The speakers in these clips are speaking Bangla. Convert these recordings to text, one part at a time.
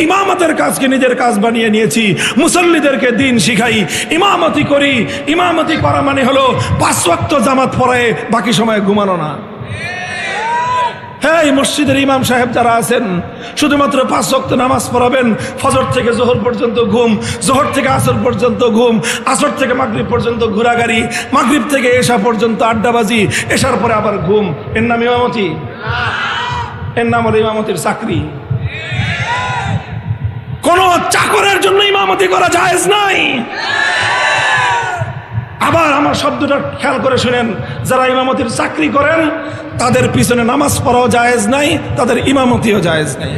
ইমামতের কাজকে নিজের কাজ বানিয়ে নিয়েছি। মুসল্লিদেরকে দিন শিখাই, ইমামতি করি। ইমামতি করা মানে হলো 5 ওয়াক্ত জামাত পড়ায় বাকি সময় ঘুমানো না। হ্যাঁ, এই মসজিদের ইমাম সাহেব যারা আছেন শুধুমাত্র 5 ওয়াক্ত নামাজ পড়াবেন, ফজর থেকে জোহর পর্যন্ত ঘুম, জোহর থেকে আসর পর্যন্ত ঘুম, আসর থেকে মাগরিব পর্যন্ত ঘোরাগাড়ি, মাগরিব থেকে এশা পর্যন্ত আড্ডাবাজি, এশার পরে আবার ঘুম। এর নাম ইমামতি? এর নাম হলো ইমামতির চাকরি। কোন চাকরের জন্য ইমামতি করা জায়েজ নাই। আবার আমার শব্দটা খেয়াল করে শুনেন, যারা ইমামতির চাকরি করেন তাদের পিছনে নামাজ পড়াও জায়েজ নাই, তাদের ইমামতিও জায়েজ নাই।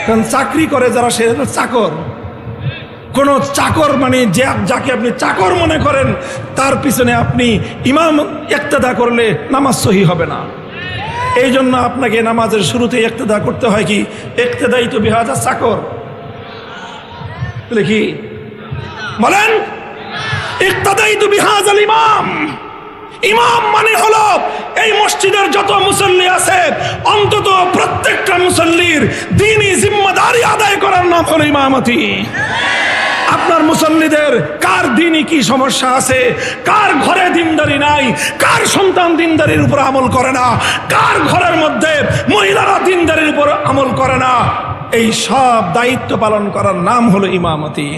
কারণ চাকরি করে যারা, সে চাকর। কোন চাকর মানে যাকে আপনি চাকর মনে করেন তার পিছনে আপনি ইমাম ইক্তেদা করলে নামাজ সহি হবে না। এই জন্য আপনাকে নামাজের শুরুতে ইক্তেদা করতে হয়। কি ইক্তেদাই তো বিহাজা চাকর, কি বলেন? ইক্তেদাই তো বিহাজাল ইমাম। ইমাম মানে হলো এই মসজিদের যত মুসল্লি আছে অন্তত প্রত্যেকটা মুসল্লির দ্বীনি জিম্মাদারি আদায় করার নাম হলো ইমামতি। আপনার মুসল্লিদের কার দ্বীনি কি সমস্যা আছে, কার ঘরে দিনদারি নাই, কার সন্তান দিনদারির উপর আমল করে না, কার ঘরের মধ্যে মহিলারা দিনদারির উপর আমল করে না, এই সব দায়িত্ব পালন করার নাম হলো ইমামতি।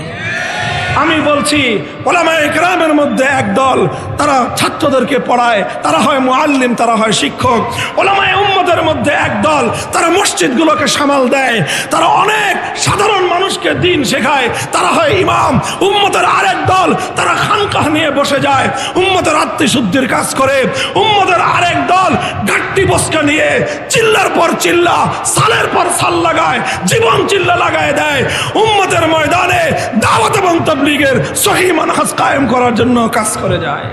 আমি বলছি উলামায়ে কেরামের মধ্যে একদল, তারা ছাত্রদেরকে পড়ায়, তারা হয় মুআল্লিম, তারা হয় শিক্ষক। উলামায়ে উম্মতের মধ্যে একদল, তারা মসজিদগুলোকে সামাল দেয়, তারা অনেক সাধারণ মানুষকে দিন শেখায়, তারা হয় ইমাম। উম্মতের আরেক দল, তারা খানকাহ নিয়ে বসে যায়, উম্মতের আত্মশুদ্ধির কাজ করে। উম্মতের আরেক দল গাট্টি বস্কা নিয়ে চিল্লার পর চিল্লা, সালের পর সাল লাগায়, জীবন চিল্লা লাগায় দেয়। উম্মতের ময়দানে দাওয়াত এবং তাবলীগের সহি মানহাজ কায়েম করার জন্য কাজ করে যায়।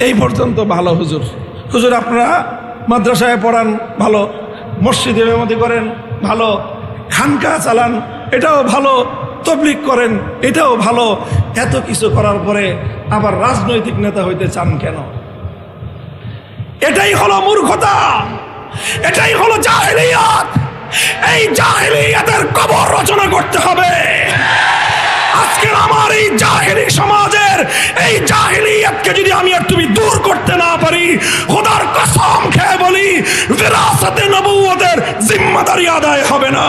এই পর্যন্ত ভালো। হুজুর হুজুর আপনারা মাদ্রাসায় পড়ান ভালো, মসজিদে ইমামতি করেন ভালো, খানকা চালান এটাও ভালো, তাবলীগ করেন এটাও ভালো। এত কিছু করার পরে আবার রাজনৈতিক নেতা হইতে চান কেন? এটাই হলো মূর্খতা, এটাই হলো জাহেলিয়াত। এই জাহেলিয়াতের কবর রচনা করতে হবে। আজকের আমার এই জাহেলি সমাজের এই জাহেলিয়াতকে যদি আমি আর তুমি দূর করতে না পারি, খোদার কসম খেয়ে বলি, বিরাসতে নবুয়তের জিম্মাদারি আদায় হবে না।